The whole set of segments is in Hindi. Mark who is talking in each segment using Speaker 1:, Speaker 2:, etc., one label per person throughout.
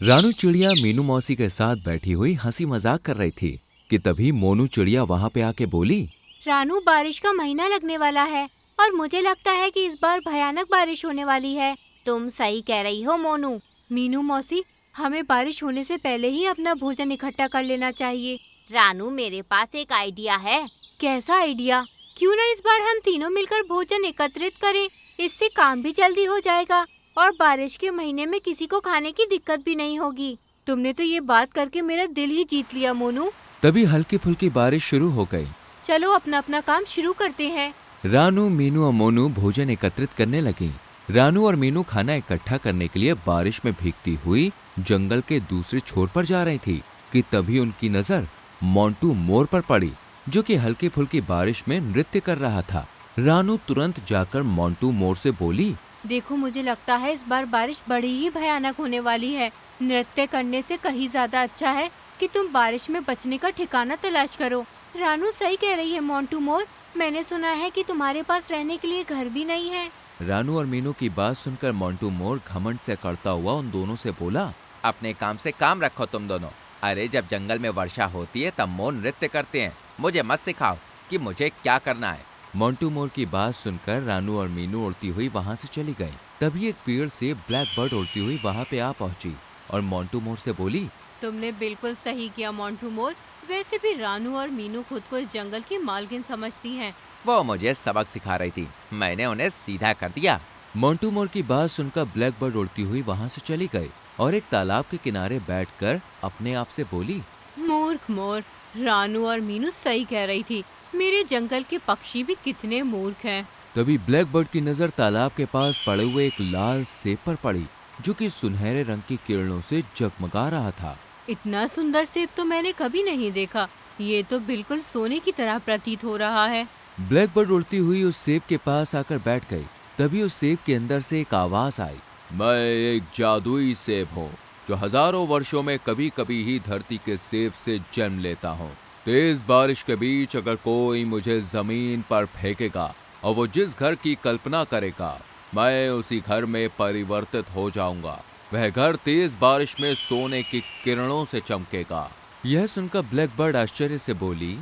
Speaker 1: रानू चिड़िया मीनू मौसी के साथ बैठी हुई हंसी मजाक कर रही थी कि तभी मोनू चिड़िया वहां पे आके बोली।
Speaker 2: रानू, बारिश का महीना लगने वाला है और मुझे लगता है कि इस बार भयानक बारिश होने वाली है। तुम सही कह रही हो मोनू। मीनू मौसी, हमें बारिश होने से पहले ही अपना भोजन इकट्ठा कर लेना चाहिए। रानू, मेरे पास एक आइडिया है। कैसा आइडिया? क्यों ना इस बार हम तीनों मिलकर भोजन एकत्रित करें। इससे काम भी जल्दी हो जाएगा और बारिश के महीने में किसी को खाने की दिक्कत भी नहीं होगी। तुमने तो ये बात करके मेरा दिल ही जीत लिया मोनू।
Speaker 1: तभी हल्की फुल्की बारिश शुरू हो गई।
Speaker 2: चलो अपना अपना काम शुरू करते हैं।
Speaker 1: रानू, मीनू और मोनू भोजन एकत्रित करने लगी। रानू और मीनू खाना इकट्ठा करने के लिए बारिश में भीगती हुई जंगल के दूसरे छोर पर जा रही थी कि तभी उनकी नजर मोंटू मोर पर पड़ी, जो कि हल्की फुल्की बारिश में नृत्य कर रहा था। रानू तुरंत जाकर मोंटू मोर से बोली।
Speaker 2: देखो, मुझे लगता है इस बार बारिश बड़ी ही भयानक होने वाली है। नृत्य करने से कहीं ज्यादा अच्छा है कि तुम बारिश में बचने का ठिकाना तलाश करो। रानू सही कह रही है मोंटू मोर। मैंने सुना है कि तुम्हारे पास रहने के लिए घर भी नहीं है।
Speaker 1: रानू और मीनू की बात सुनकर मोंटू मोर घमंड से करता हुआ उन दोनों से बोला।
Speaker 3: अपने काम से काम रखो तुम दोनों। अरे जब जंगल में वर्षा होती है तब मोर नृत्य करते हैं। मुझे मत सिखाओ कि मुझे क्या करना है।
Speaker 1: मोंटू मोर की बात सुनकर रानू और मीनू उड़ती हुई वहां से चली गई। तभी एक पेड़ से ब्लैक बर्ड उड़ती हुई वहां पे आ पहुंची और मोंटू मोर से बोली।
Speaker 2: तुमने बिल्कुल सही किया मोंटू मोर। वैसे भी रानू और मीनू खुद को इस जंगल की मालकिन समझती हैं।
Speaker 3: वो मुझे सबक सिखा रही थी, मैंने उन्हें सीधा कर दिया।
Speaker 1: मोंटू मोर की बात सुनकर ब्लैक बर्ड उड़ती हुई वहां से चली गई और एक तालाब के किनारे बैठकर अपने आप से बोली।
Speaker 2: मूर्ख मोर। रानू और मीनू सही कह रही थी। मेरे जंगल के पक्षी भी कितने मूर्ख हैं।
Speaker 1: तभी ब्लैक बर्ड की नजर तालाब के पास पड़े हुए एक लाल सेब पर पड़ी, जो कि सुनहरे रंग की किरणों से जगमगा रहा था।
Speaker 2: इतना सुंदर सेब तो मैंने कभी नहीं देखा। ये तो बिल्कुल सोने की तरह प्रतीत हो रहा है।
Speaker 1: ब्लैक बर्ड उड़ती हुई उस सेब के पास आकर बैठ गई। तभी उस सेब के अंदर से एक आवाज आई। मैं एक जादुई सेब हूँ, जो हजारों वर्षों में कभी कभी ही धरती के सेब से जन्म लेता हूँ। तेज बारिश के बीच अगर कोई मुझे जमीन पर फेंकेगा और वो जिस घर की कल्पना करेगा, मैं उसी घर में परिवर्तित हो जाऊंगा। वह घर तेज बारिश में सोने की किरणों से चमकेगा। यह सुनकर ब्लैक बर्ड आश्चर्य से बोली।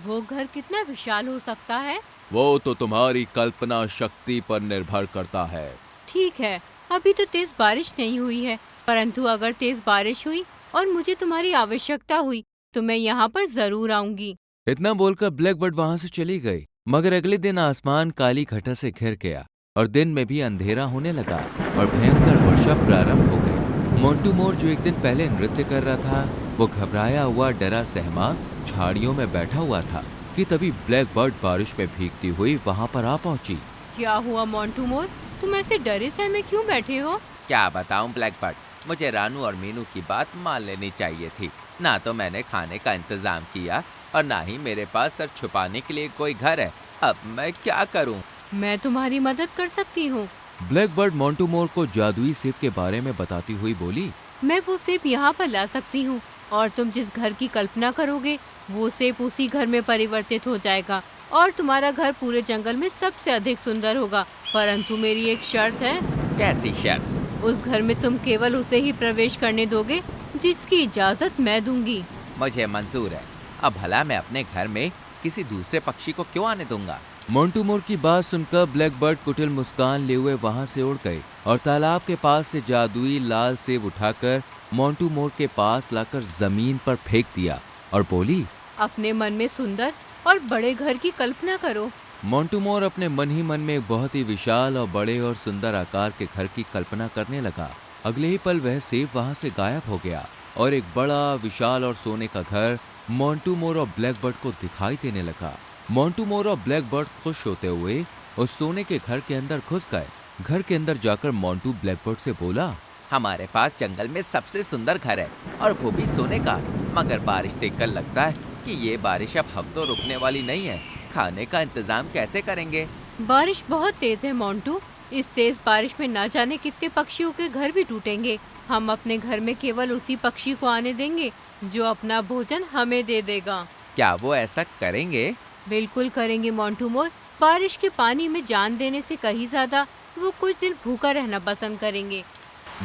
Speaker 2: वो घर कितना विशाल हो सकता है?
Speaker 1: वो तो तुम्हारी कल्पना शक्ति पर निर्भर करता है।
Speaker 2: ठीक है, अभी तो तेज बारिश नहीं हुई है, परंतु अगर तेज बारिश हुई और मुझे तुम्हारी आवश्यकता हुई तो मैं यहाँ पर जरूर आऊंगी।
Speaker 1: इतना बोलकर ब्लैक बर्ड वहां से चली गई। मगर अगले दिन आसमान काली घटा से घिर गया और दिन में भी अंधेरा होने लगा और भयंकर वर्षा प्रारंभ हो गई। मोंटू मोर, जो एक दिन पहले नृत्य कर रहा था, वो घबराया हुआ डरा सहमा झाड़ियों में बैठा हुआ था कि तभी ब्लैक बर्ड बारिश में भीगती हुई वहां पर आ पहुंची।
Speaker 2: क्या हुआ मोंटू मोर? तुम ऐसे डरे सहमे क्यों बैठे हो?
Speaker 3: क्या बताऊं ब्लैक बर्ड, मुझे रानू और मीनू की बात मान लेनी चाहिए थी। ना तो मैंने खाने का इंतजाम किया और ना ही मेरे पास सर छुपाने के लिए कोई घर है। अब मैं क्या करूं?
Speaker 2: मैं तुम्हारी मदद कर सकती हूँ।
Speaker 1: ब्लैक बर्ड मोंटू मोर को जादुई सेब के बारे में बताती हुई बोली।
Speaker 2: मैं वो सेब यहाँ पर ला सकती हूँ और तुम जिस घर की कल्पना करोगे वो सेब उसी घर में परिवर्तित हो जाएगा और तुम्हारा घर पूरे जंगल में सबसे अधिक सुंदर होगा। परंतु मेरी एक शर्त है।
Speaker 3: कैसी शर्त?
Speaker 2: उस घर में तुम केवल उसे ही प्रवेश करने दोगे जिसकी इजाजत मैं दूंगी।
Speaker 3: मुझे मंजूर है। अब भला मैं अपने घर में किसी दूसरे पक्षी को क्यों आने दूंगा?
Speaker 1: मोंटू मोर की बात सुनकर ब्लैक बर्ड कुटिल मुस्कान लिए हुए वहां से उड़ गई और तालाब के पास से जादुई लाल सेब उठाकर मोंटू मोर के पास लाकर जमीन पर फेंक दिया और बोली।
Speaker 2: अपने मन में सुंदर और बड़े घर की कल्पना करो।
Speaker 1: मोंटू मोर अपने मन ही मन में एक बहुत ही विशाल और बड़े और सुंदर आकार के घर की कल्पना करने लगा। अगले ही पल वह सेब वहां से गायब हो गया और एक बड़ा विशाल और सोने का घर मोंटू मोर और ब्लैक बर्ड को दिखाई देने लगा। मोंटू मोर और ब्लैक बर्ड खुश होते हुए उस सोने के घर के अंदर घुस गए। घर के अंदर जाकर मोंटू ब्लैक बर्ड से बोला।
Speaker 3: हमारे पास जंगल में सबसे सुंदर घर है और वो भी सोने का। मगर बारिश देखकर लगता है कि ये बारिश अब हफ्तों रुकने वाली नहीं है। खाने का इंतजाम कैसे करेंगे?
Speaker 2: बारिश बहुत तेज है मोंटू। इस तेज बारिश में ना जाने कितने पक्षियों के घर भी टूटेंगे। हम अपने घर में केवल उसी पक्षी को आने देंगे जो अपना भोजन हमें दे देगा।
Speaker 3: क्या वो ऐसा करेंगे?
Speaker 2: बिल्कुल करेंगे मोंटू मोर। बारिश के पानी में जान देने से कहीं ज्यादा वो कुछ दिन भूखा रहना पसंद करेंगे।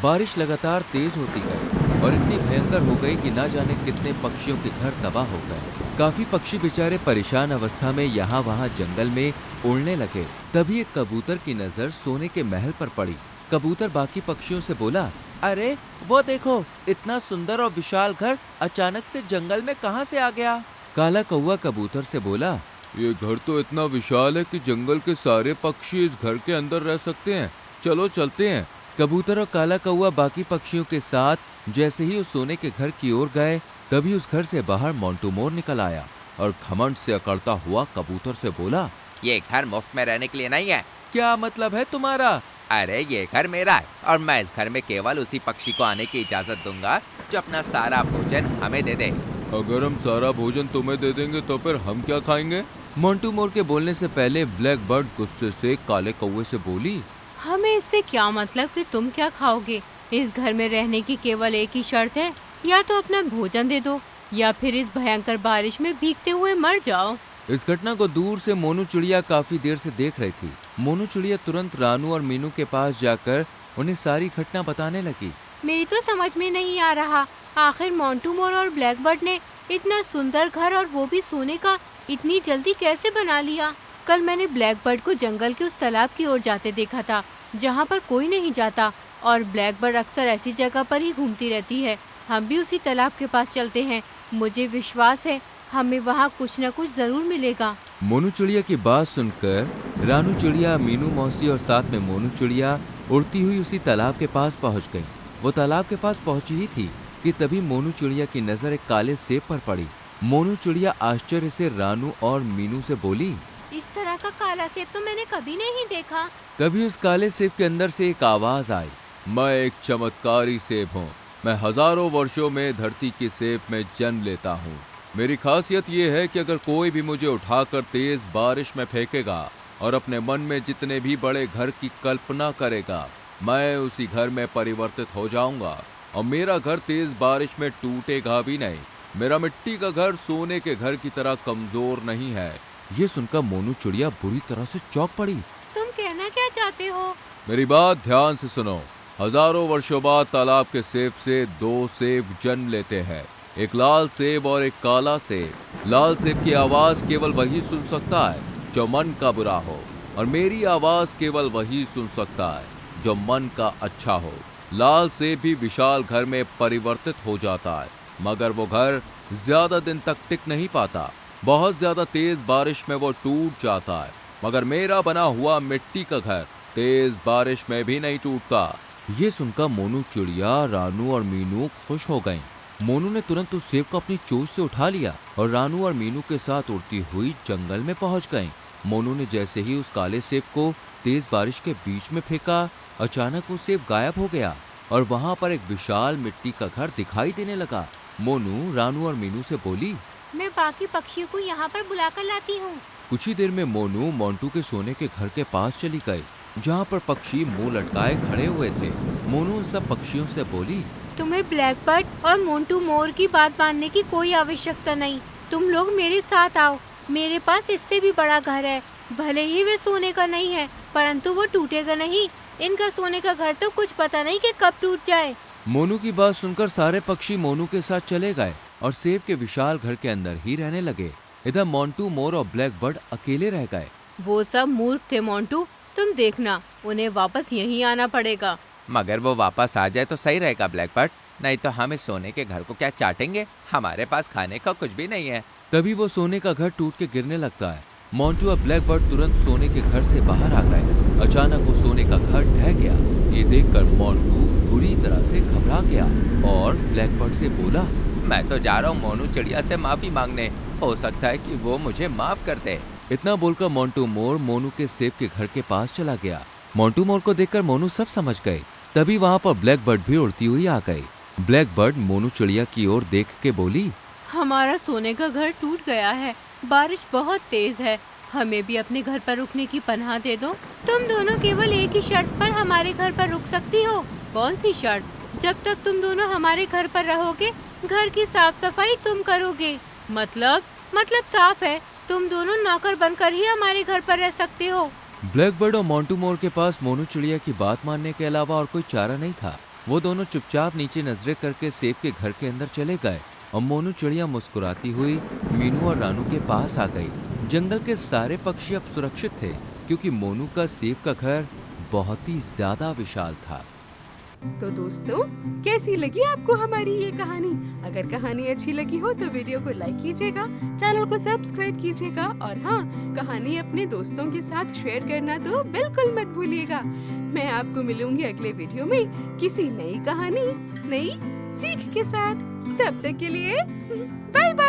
Speaker 1: बारिश लगातार तेज होती गई और इतनी भयंकर हो गई कि ना जाने कितने पक्षियों के घर तबाह हो गए। काफी पक्षी बेचारे परेशान अवस्था में यहाँ वहाँ जंगल में उड़ने लगे। तभी एक कबूतर की नजर सोने के महल पर पड़ी। कबूतर बाकी पक्षियों से बोला,
Speaker 3: अरे वो देखो, इतना सुंदर और विशाल घर अचानक से जंगल में कहाँ से आ गया?
Speaker 1: काला कौवा कबूतर से बोला, ये घर तो इतना विशाल है कि जंगल के सारे पक्षी इस घर के अंदर रह सकते हैं। चलो चलते हैं। कबूतर और काला कौवा बाकी पक्षियों के साथ जैसे ही उस सोने के घर की ओर गए, तभी उस घर से बाहर मोंटू मोर निकल आया और घमंड से अकड़ता हुआ कबूतर से बोला,
Speaker 3: ये घर मुफ्त में रहने के लिए नहीं है।
Speaker 1: क्या मतलब है तुम्हारा?
Speaker 3: अरे ये घर मेरा है और मैं इस घर में केवल उसी पक्षी को आने की इजाजत दूंगा जो अपना सारा भोजन हमें दे दे।
Speaker 1: अगर हम सारा भोजन तुम्हें दे देंगे तो फिर हम क्या खाएंगे? मोंटू मोर के बोलने से पहले ब्लैक बर्ड गुस्से से काले कौवे से बोली,
Speaker 2: हमें इससे क्या मतलब कि तुम क्या खाओगे? इस घर में रहने की केवल एक ही शर्त है, या तो अपना भोजन दे दो या फिर इस भयंकर बारिश में भीगते हुए मर जाओ।
Speaker 1: इस घटना को दूर से मोनू चिड़िया काफी देर से देख रही थी। मोनू चिड़िया तुरंत रानू और मीनू के पास जाकर उन्हें सारी घटना बताने लगी।
Speaker 2: मेरी तो समझ में नहीं आ रहा, आखिर मोंटू मोर और ब्लैक बर्ड ने इतना सुंदर घर और वो भी सोने का इतनी जल्दी कैसे बना लिया? कल मैंने ब्लैक बर्ड को जंगल के उस तालाब की ओर जाते देखा था जहाँ पर कोई नहीं जाता, और ब्लैक बर्ड अक्सर ऐसी जगह पर ही घूमती रहती है। हम भी उसी तालाब के पास चलते हैं, मुझे विश्वास है हमें वहाँ कुछ न कुछ जरूर मिलेगा।
Speaker 1: मोनू चिड़िया की बात सुनकर रानू चिड़िया, मीनू मौसी और साथ में मोनू चिड़िया उड़ती हुई उसी तालाब के पास पहुँच गई। वो तालाब के पास पहुँची ही थी कि तभी मोनू चिड़िया की नजर एक काले सेब पर पड़ी। मोनू चिड़िया आश्चर्य से रानू और मीनू से बोली,
Speaker 2: इस तरह का काला सेब तो मैंने कभी नहीं देखा।
Speaker 1: तभी उस काले सेब के अंदर से एक आवाज आई, मैं एक चमत्कारी सेब हूँ। मैं हजारों वर्षों में धरती के सेब में जन्म लेता हूँ। मेरी खासियत ये है कि अगर कोई भी मुझे उठाकर तेज बारिश में फेंकेगा और अपने मन में जितने भी बड़े घर की कल्पना करेगा, मैं उसी घर में परिवर्तित हो जाऊंगा और मेरा घर तेज बारिश में टूटेगा भी नहीं। मेरा मिट्टी का घर सोने के घर की तरह कमजोर नहीं है। ये सुनकर मोनू चिड़िया बुरी तरह से चौंक पड़ी।
Speaker 2: तुम कहना क्या चाहते हो?
Speaker 1: मेरी बात ध्यान से सुनो। हजारों वर्षों बाद तालाब के सेब से दो सेब जन्म लेते हैं, एक लाल सेब और एक काला सेब। लाल सेब की आवाज केवल वही सुन सकता है जो मन का बुरा हो, और मेरी आवाज केवल वही सुन सकता है जो मन का अच्छा हो। लाल सेब भी विशाल घर में परिवर्तित हो जाता है, मगर वो घर ज्यादा दिन तक टिक नहीं पाता। बहुत ज्यादा तेज बारिश में वो टूट जाता है, मगर मेरा बना हुआ मिट्टी का घर तेज बारिश में भी नहीं टूटता। ये सुनकर मोनू चिड़िया, रानू और मीनू खुश हो गईं। मोनू ने तुरंत उस सेब को अपनी चोंच से उठा लिया और रानू और मीनू के साथ उड़ती हुई जंगल में पहुंच गईं। मोनू ने जैसे ही उस काले सेब को तेज बारिश के बीच में फेंका, अचानक वो सेब गायब हो गया और वहां पर एक विशाल मिट्टी का घर दिखाई देने लगा। मोनू रानू और मीनू से बोली,
Speaker 2: मैं बाकी पक्षियों को यहाँ पर बुलाकर लाती हूँ।
Speaker 1: कुछ ही देर में मोनू मोंटू के सोने के घर के पास चली गई, जहाँ पर पक्षी मुंह लटकाए खड़े हुए थे। मोनू उन सब पक्षियों से बोली,
Speaker 2: तुम्हें ब्लैक बर्ड और मोंटू मोर की बात मानने की कोई आवश्यकता नहीं। तुम लोग मेरे साथ आओ। मेरे पास इससे भी बड़ा घर है। भले ही वे सोने का नहीं है, परंतु वो टूटेगा नहीं। इनका सोने का घर तो कुछ पता नहीं कि कब टूट जाए।
Speaker 1: मोनू की बात सुनकर सारे पक्षी मोनू के साथ चले गए और सेब के विशाल घर के अंदर ही रहने लगे। इधर मोंटू मोर और ब्लैक बर्ड अकेले रह गए।
Speaker 2: वो सब मूर्ख थे मोंटू, तुम देखना उन्हें वापस यहीं आना पड़ेगा।
Speaker 3: मगर वो वापस आ जाए तो सही रहेगा ब्लैक बर्ड, नहीं तो हम इस सोने के घर को क्या चाटेंगे? हमारे पास खाने का कुछ भी नहीं है।
Speaker 1: तभी वो सोने का घर टूट के गिरने लगता है। मोंटू और ब्लैक बर्ड तुरंत सोने के घर से बाहर आ गए। अचानक वो सोने का घर ढह गया। ये देखकर मोंटू बुरी तरह से घबरा गया और ब्लैक बर्ड से बोला,
Speaker 3: मैं तो जा रहा हूँ मोनू चिड़िया से माफी मांगने, हो सकता है कि वो मुझे माफ कर दे।
Speaker 1: इतना बोलकर मोंटू मोर मोनू के सेब के घर के पास चला गया। मोंटू मोर को देखकर मोनू सब समझ गए। तभी वहाँ पर ब्लैक बर्ड भी उड़ती हुई आ गई। ब्लैक बर्ड मोनू चिड़िया की ओर देख के बोली,
Speaker 2: हमारा सोने का घर टूट गया है। बारिश बहुत तेज है, हमें भी अपने घर पर रुकने की पनाह दे दो। तुम दोनों केवल एक ही शर्त पर हमारे घर पर रुक सकती हो। कौन सी शर्त? जब तक तुम दोनों हमारे घर पर रहोगे, घर की साफ सफाई तुम करोगे। मतलब साफ है, तुम दोनों नौकर बनकर ही हमारे घर पर रह सकते हो।
Speaker 1: ब्लैक बर्ड और मोंटू मोर के पास मोनू चिड़िया की बात मानने के अलावा और कोई चारा नहीं था। वो दोनों चुपचाप नीचे नजरें करके सेब के घर के अंदर चले गए और मोनू चिड़िया मुस्कुराती हुई मीनू और रानू के पास आ गई। जंगल के सारे पक्षी अब सुरक्षित थे क्योंकि मोनू का सेब का घर बहुत ही ज्यादा विशाल था।
Speaker 4: तो दोस्तों, कैसी लगी आपको हमारी ये कहानी? अगर कहानी अच्छी लगी हो तो वीडियो को लाइक कीजिएगा, चैनल को सब्सक्राइब कीजिएगा और हाँ, कहानी अपने दोस्तों के साथ शेयर करना तो बिल्कुल मत भूलिएगा। मैं आपको मिलूंगी अगले वीडियो में किसी नई कहानी, नई सीख के साथ। तब तक के लिए बाय बाय।